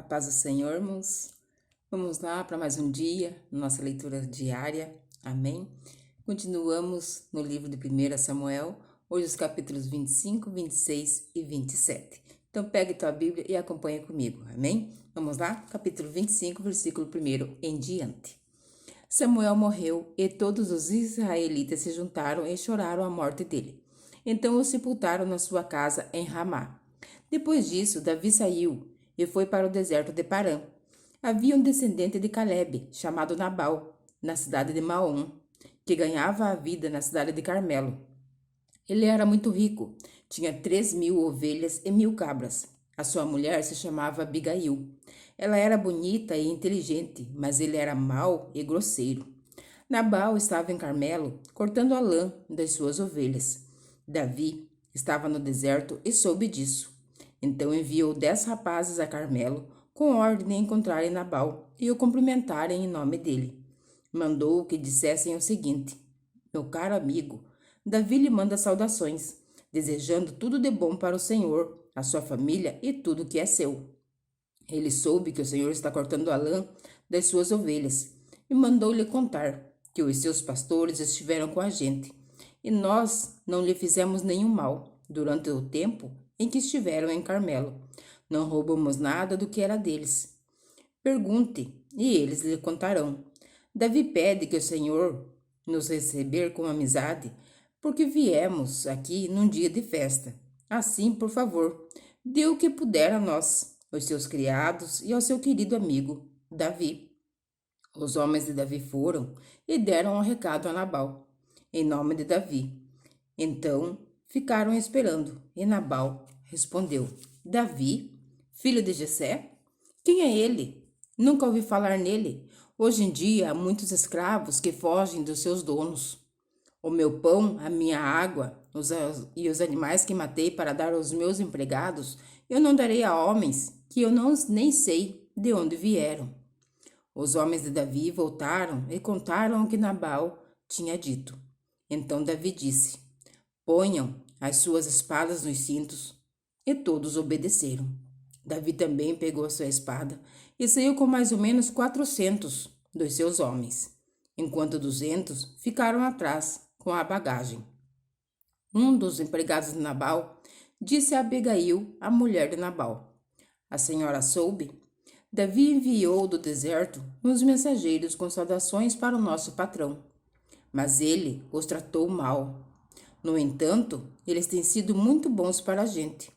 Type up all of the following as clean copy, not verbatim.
paz do Senhor, irmãos. Vamos lá para mais um dia, nossa leitura diária. Amém? Continuamos no livro de 1 Samuel, hoje os capítulos 25, 26 e 27. Então, pegue tua Bíblia e acompanhe comigo. Amém? Vamos lá? Capítulo 25, versículo 1 em diante. Samuel morreu e todos os israelitas se juntaram e choraram a morte dele. Então o sepultaram na sua casa em Ramá. Depois disso, Davi saiu e foi para o deserto de Parã. Havia um descendente de Calebe, chamado Nabal, na cidade de Maom, que ganhava a vida na cidade de Carmelo. Ele era muito rico, tinha 3.000 ovelhas e 1.000 cabras. A sua mulher se chamava Abigail. Ela era bonita e inteligente, mas ele era mau e grosseiro. Nabal estava em Carmelo, cortando a lã das suas ovelhas. Davi estava no deserto e soube disso. Então enviou 10 rapazes a Carmelo, com ordem de encontrarem Nabal e o cumprimentarem em nome dele. Mandou que dissessem o seguinte: meu caro amigo, Davi lhe manda saudações, desejando tudo de bom para o Senhor, a sua família e tudo que é seu. Ele soube que o Senhor está cortando a lã das suas ovelhas e mandou-lhe contar que os seus pastores estiveram com a gente e nós não lhe fizemos nenhum mal durante o tempo em que estiveram em Carmelo. Não roubamos nada do que era deles. Pergunte, e eles lhe contarão. Davi pede que o Senhor nos receber com amizade, porque viemos aqui num dia de festa. Assim, por favor, dê o que puder a nós, os seus criados e ao seu querido amigo, Davi. Os homens de Davi foram e deram um recado a Nabal, em nome de Davi. Então ficaram esperando, e Nabal respondeu: Davi, filho de Jessé? Quem é ele? Nunca ouvi falar nele. Hoje em dia há muitos escravos que fogem dos seus donos. O meu pão, a minha água e os animais que matei para dar aos meus empregados, eu não darei a homens que eu nem sei de onde vieram. Os homens de Davi voltaram e contaram o que Nabal tinha dito. Então Davi disse: ponham as suas espadas nos cintos. E todos obedeceram. Davi também pegou a sua espada e saiu com mais ou menos 400 dos seus homens, enquanto 200 ficaram atrás com a bagagem. Um dos empregados de Nabal disse a Abigail, a mulher de Nabal: a senhora soube? Davi enviou do deserto uns mensageiros com saudações para o nosso patrão, mas ele os tratou mal. No entanto, eles têm sido muito bons para a gente.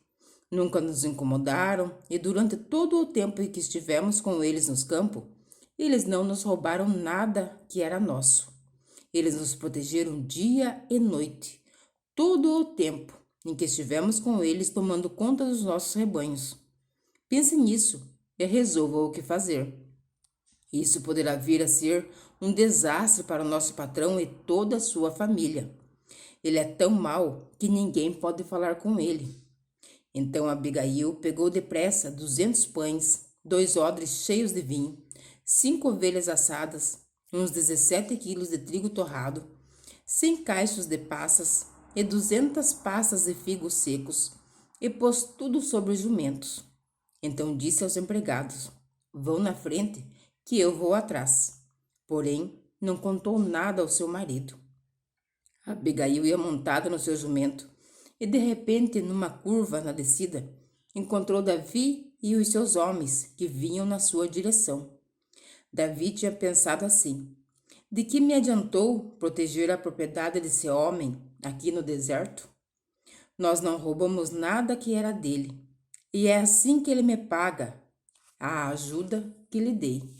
Nunca nos incomodaram e durante todo o tempo em que estivemos com eles nos campos, eles não nos roubaram nada que era nosso. Eles nos protegeram dia e noite, todo o tempo em que estivemos com eles tomando conta dos nossos rebanhos. Pense nisso e resolva o que fazer. Isso poderá vir a ser um desastre para o nosso patrão e toda a sua família. Ele é tão mau que ninguém pode falar com ele. Então Abigail pegou depressa 200 pães, 2 odres cheios de vinho, 5 ovelhas assadas, uns 17 quilos de trigo torrado, 100 caixos de passas e 200 passas de figos secos, e pôs tudo sobre os jumentos. Então disse aos empregados: vão na frente, que eu vou atrás. Porém, não contou nada ao seu marido. Abigail ia montada no seu jumento e, de repente, numa curva na descida, encontrou Davi e os seus homens que vinham na sua direção. Davi tinha pensado assim: de que me adiantou proteger a propriedade desse homem aqui no deserto? Nós não roubamos nada que era dele, e é assim que ele me paga a ajuda que lhe dei.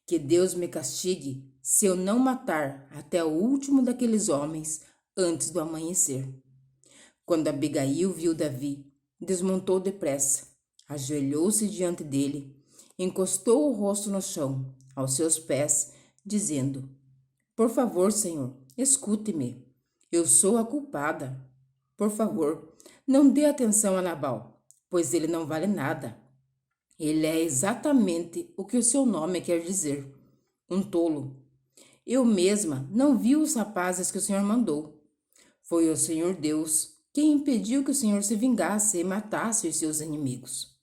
Que Deus me castigue se eu não matar até o último daqueles homens antes do amanhecer. Quando Abigail viu Davi, desmontou depressa, ajoelhou-se diante dele, encostou o rosto no chão, aos seus pés, dizendo: por favor, Senhor, escute-me. Eu sou a culpada. Por favor, não dê atenção a Nabal, pois ele não vale nada. Ele é exatamente o que o seu nome quer dizer: um tolo. Eu mesma não vi os rapazes que o Senhor mandou. Foi o Senhor Deus quem impediu que o Senhor se vingasse e matasse os seus inimigos.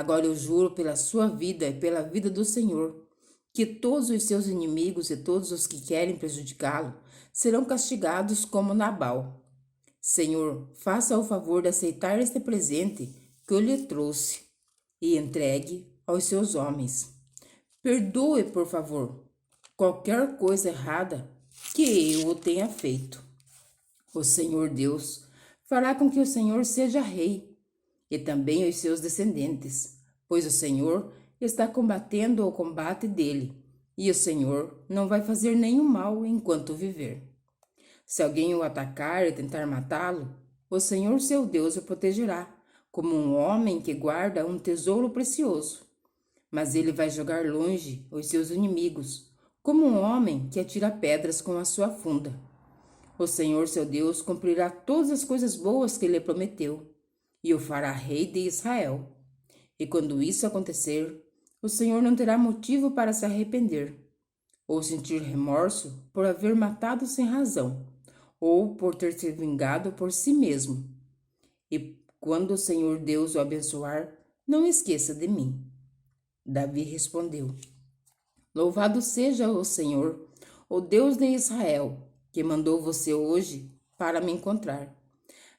Agora eu juro pela sua vida e pela vida do Senhor, que todos os seus inimigos e todos os que querem prejudicá-lo serão castigados como Nabal. Senhor, faça o favor de aceitar este presente que eu lhe trouxe e entregue aos seus homens. Perdoe, por favor, qualquer coisa errada que eu o tenha feito. O Senhor Deus fará com que o Senhor seja rei, e também os seus descendentes, pois o Senhor está combatendo o combate dele, e o Senhor não vai fazer nenhum mal enquanto viver. Se alguém o atacar e tentar matá-lo, o Senhor seu Deus o protegerá, como um homem que guarda um tesouro precioso. Mas ele vai jogar longe os seus inimigos, como um homem que atira pedras com a sua funda. O Senhor seu Deus cumprirá todas as coisas boas que lhe prometeu, e o fará rei de Israel. E quando isso acontecer, o Senhor não terá motivo para se arrepender, ou sentir remorso por haver matado sem razão, ou por ter se vingado por si mesmo. E quando o Senhor Deus o abençoar, não esqueça de mim. Davi respondeu: Louvado seja o Senhor, o Deus de Israel, que mandou você hoje para me encontrar.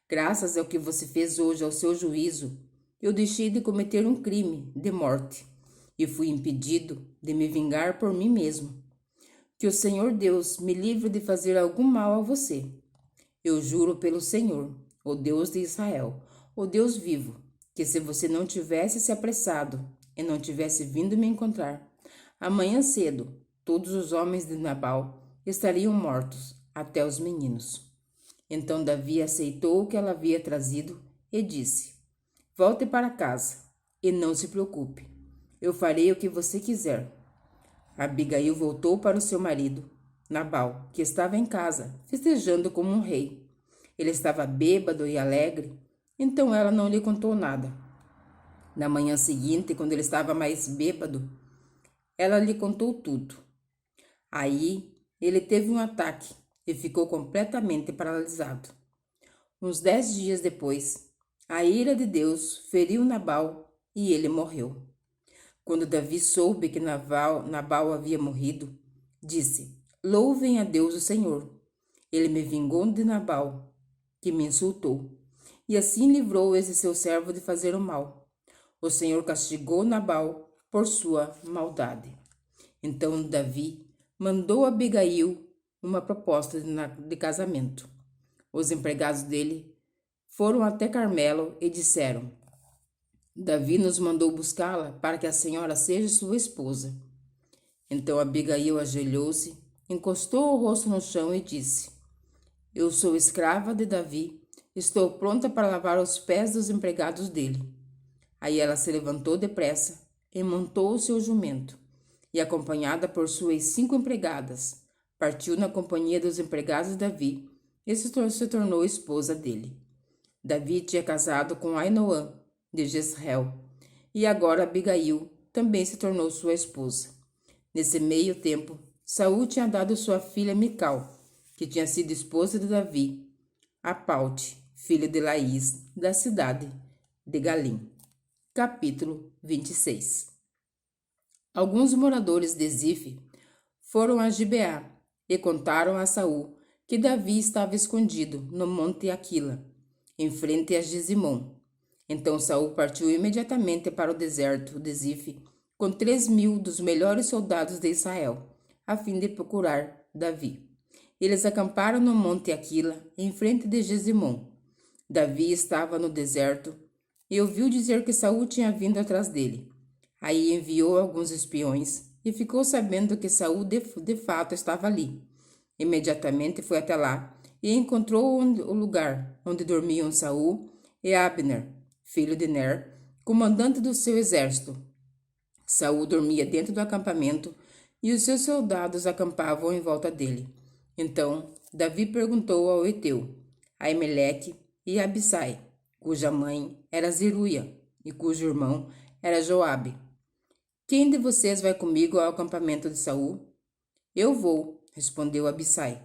Graças ao que você fez hoje ao seu juízo, eu deixei de cometer um crime de morte e fui impedido de me vingar por mim mesmo. Que o Senhor Deus me livre de fazer algum mal a você. Eu juro pelo Senhor, o Deus de Israel, o Deus vivo, que se você não tivesse se apressado e não tivesse vindo me encontrar, amanhã cedo todos os homens de Nabal estariam mortos, até os meninos. Então Davi aceitou o que ela havia trazido e disse: Volte para casa e não se preocupe. Eu farei o que você quiser. Abigail voltou para o seu marido, Nabal, que estava em casa, festejando como um rei. Ele estava bêbado e alegre, então ela não lhe contou nada. Na manhã seguinte, quando ele estava mais bêbado, ela lhe contou tudo. Aí ele teve um ataque e ficou completamente paralisado. Uns 10 dias depois, a ira de Deus feriu Nabal e ele morreu. Quando Davi soube que Nabal havia morrido, disse: Louvem a Deus o Senhor. Ele me vingou de Nabal, que me insultou, e assim livrou esse seu servo de fazer o mal. O Senhor castigou Nabal por sua maldade. Então Davi mandou a Abigail uma proposta de casamento. Os empregados dele foram até Carmelo e disseram: Davi nos mandou buscá-la para que a senhora seja sua esposa. Então Abigail ajoelhou-se, encostou o rosto no chão e disse: Eu sou escrava de Davi, estou pronta para lavar os pés dos empregados dele. Aí ela se levantou depressa e montou o seu jumento, e acompanhada por suas 5 empregadas, partiu na companhia dos empregados de Davi e se tornou esposa dele. Davi tinha casado com Ainoã, de Jezreel, e agora Abigail também se tornou sua esposa. Nesse meio tempo, Saul tinha dado sua filha Mical, que tinha sido esposa de Davi, a Paute, filho de Laís, da cidade de Galim. Capítulo 26. Alguns moradores de Zif foram a Gibeá e contaram a Saul que Davi estava escondido no monte Aquila, em frente a Gesimom. Então Saul partiu imediatamente para o deserto de Zif com 3.000 dos melhores soldados de Israel, a fim de procurar Davi. Eles acamparam no monte Aquila, em frente de Gesimom. Davi estava no deserto e ouviu dizer que Saul tinha vindo atrás dele. Aí enviou alguns espiões e ficou sabendo que Saul de fato estava ali. Imediatamente foi até lá e encontrou o lugar onde dormiam Saul e Abner, filho de Ner, comandante do seu exército. Saul dormia dentro do acampamento e os seus soldados acampavam em volta dele. Então Davi perguntou ao Eteu, Aimeleque e Abissai, cuja mãe era Zeruia e cujo irmão era Joabe: Quem de vocês vai comigo ao acampamento de Saul? Eu vou, respondeu Abissai.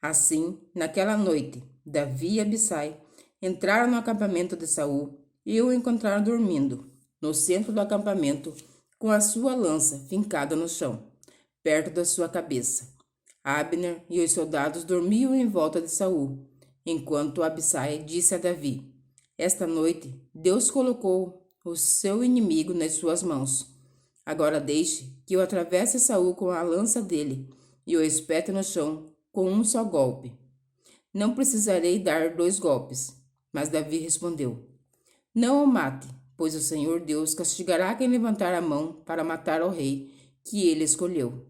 Assim, naquela noite, Davi e Abissai entraram no acampamento de Saul e o encontraram dormindo. no centro do acampamento, com a sua lança fincada no chão, perto da sua cabeça. Abner e os soldados dormiam em volta de Saul, enquanto Abissai disse a Davi: Esta noite Deus colocou o seu inimigo nas suas mãos. Agora deixe que eu atravesse Saul com a lança dele e o espete no chão com um só golpe. Não precisarei dar 2 golpes. Mas Davi respondeu: Não o mate, pois o Senhor Deus castigará quem levantar a mão para matar o rei que ele escolheu.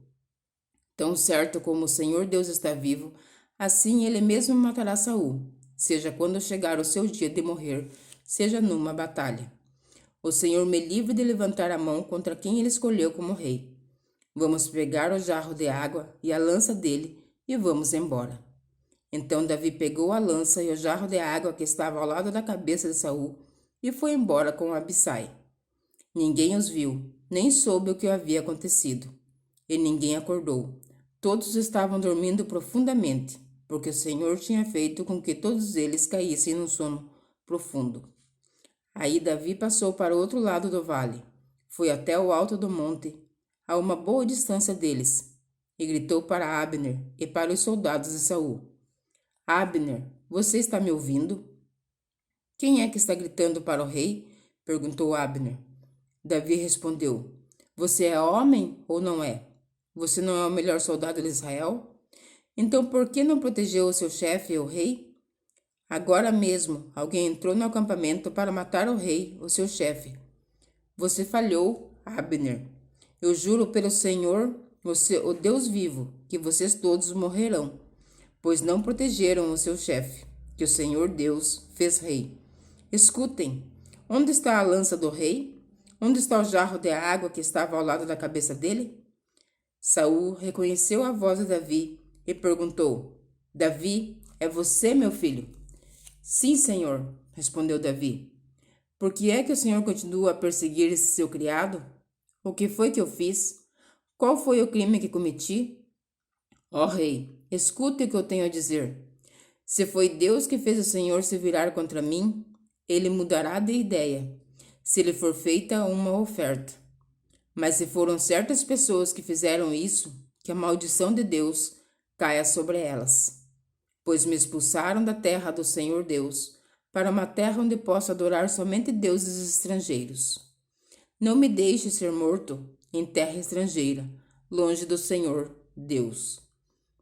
Tão certo como o Senhor Deus está vivo, assim ele mesmo matará Saul, seja quando chegar o seu dia de morrer, seja numa batalha. O Senhor me livre de levantar a mão contra quem ele escolheu como rei. Vamos pegar o jarro de água e a lança dele e vamos embora. Então Davi pegou a lança e o jarro de água que estava ao lado da cabeça de Saul e foi embora com Abissai. Ninguém os viu, nem soube o que havia acontecido. E ninguém acordou. Todos estavam dormindo profundamente, porque o Senhor tinha feito com que todos eles caíssem num sono profundo. Aí Davi passou para o outro lado do vale, foi até o alto do monte, a uma boa distância deles, e gritou para Abner e para os soldados de Saul: Abner, você está me ouvindo? Quem é que está gritando para o rei? Perguntou Abner. Davi respondeu: Você é homem ou não é? Você não é o melhor soldado de Israel? Então por que não protegeu o seu chefe, o rei? Agora mesmo alguém entrou no acampamento para matar o rei, o seu chefe. Você falhou, Abner. Eu juro pelo Senhor, o Deus vivo, que vocês todos morrerão, pois não protegeram o seu chefe, que o Senhor Deus fez rei. Escutem, onde está a lança do rei? Onde está o jarro de água que estava ao lado da cabeça dele? Saul reconheceu a voz de Davi e perguntou: Davi, é você, meu filho? Sim, senhor, respondeu Davi. Por que é que o senhor continua a perseguir esse seu criado? O que foi que eu fiz? Qual foi o crime que cometi? Ó rei, escute o que eu tenho a dizer. Se foi Deus que fez o senhor se virar contra mim, ele mudará de ideia, se lhe for feita uma oferta. Mas se foram certas pessoas que fizeram isso, que a maldição de Deus caia sobre elas. Pois me expulsaram da terra do Senhor Deus, para uma terra onde posso adorar somente deuses estrangeiros. Não me deixe ser morto em terra estrangeira, longe do Senhor Deus.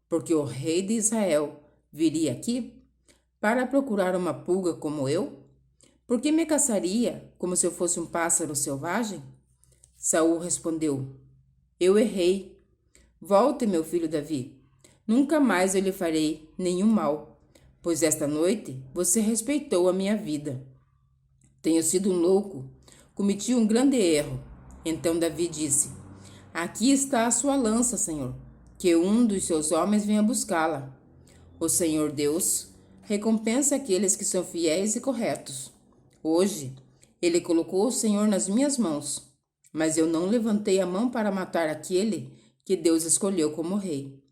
Porque o rei de Israel viria aqui para procurar uma pulga como eu? Por que me caçaria como se eu fosse um pássaro selvagem? Saul respondeu: Eu errei. Volte, meu filho Davi. Nunca mais eu lhe farei nenhum mal, pois esta noite você respeitou a minha vida. Tenho sido um louco, cometi um grande erro. Então Davi disse: Aqui está a sua lança, Senhor, que um dos seus homens venha buscá-la. O Senhor Deus recompensa aqueles que são fiéis e corretos. Hoje, ele colocou o Senhor nas minhas mãos, mas eu não levantei a mão para matar aquele que Deus escolheu como rei.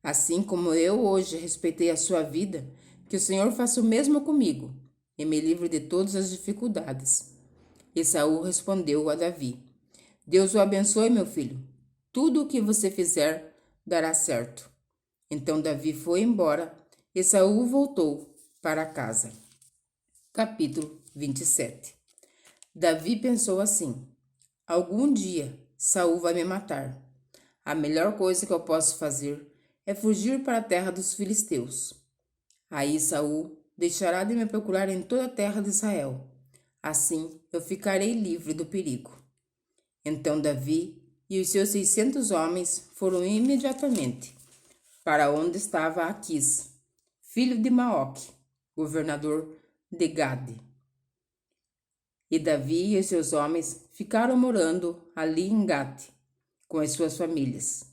Assim como eu hoje respeitei a sua vida, que o Senhor faça o mesmo comigo e me livre de todas as dificuldades. E Saul respondeu a Davi: Deus o abençoe, meu filho. Tudo o que você fizer dará certo. Então Davi foi embora e Saul voltou para casa. Capítulo 27. Davi pensou assim: Algum dia Saul vai me matar. A melhor coisa que eu posso fazer é fugir para a terra dos filisteus. Aí Saul deixará de me procurar em toda a terra de Israel. Assim eu ficarei livre do perigo. Então Davi e os seus 600 homens foram imediatamente para onde estava Aquis, filho de Maoque, governador de Gade. E Davi e os seus homens ficaram morando ali em Gate, com as suas famílias.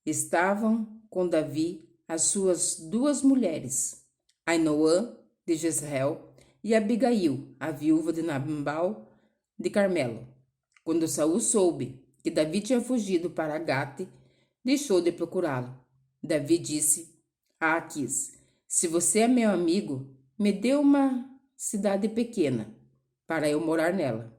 Estavam com Davi as suas 2 mulheres, Ainoã de Jezreel e Abigail, a viúva de Nabal de Carmelo. Quando Saul soube que Davi tinha fugido para Gate, deixou de procurá-lo. Davi disse a Aquis: Se você é meu amigo, me dê uma cidade pequena para eu morar nela.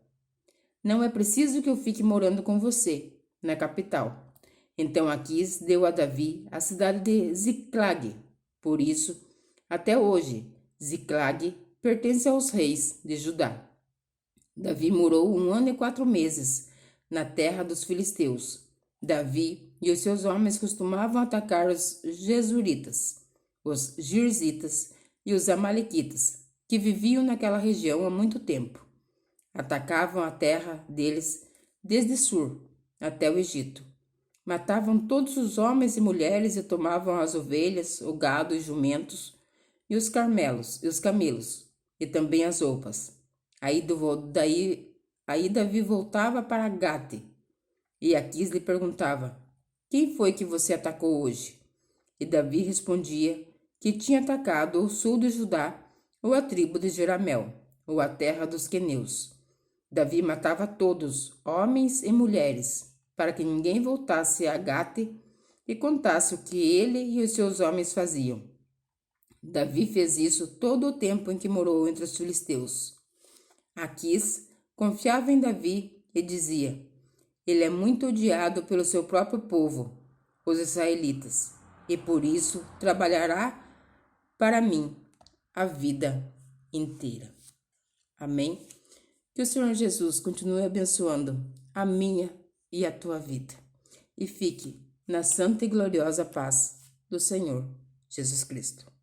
não é preciso que eu fique morando com você, na capital. Então Aquis deu a Davi a cidade de Ziclag. Por isso, até hoje, Ziclag pertence aos reis de Judá. Davi morou 1 ano e 4 meses na terra dos filisteus. Davi e os seus homens costumavam atacar os Jesuritas, os Girzitas e os Amalequitas, que viviam naquela região há muito tempo. Atacavam a terra deles desde Sur até o Egito. Matavam todos os homens e mulheres e tomavam as ovelhas, o gado e jumentos, e os camelos, e também as roupas. Aí Davi voltava para Gate, e Aquis lhe perguntava: Quem foi que você atacou hoje? E Davi respondia que tinha atacado o sul de Judá, ou a tribo de Jeramel, ou a terra dos queneus. Davi matava todos, homens e mulheres, para que ninguém voltasse a Gate e contasse o que ele e os seus homens faziam. Davi fez isso todo o tempo em que morou entre os filisteus. Aquis confiava em Davi e dizia: Ele é muito odiado pelo seu próprio povo, os israelitas, e por isso trabalhará para mim a vida inteira. Amém? Que o Senhor Jesus continue abençoando a minha e a tua vida. E fique na santa e gloriosa paz do Senhor Jesus Cristo.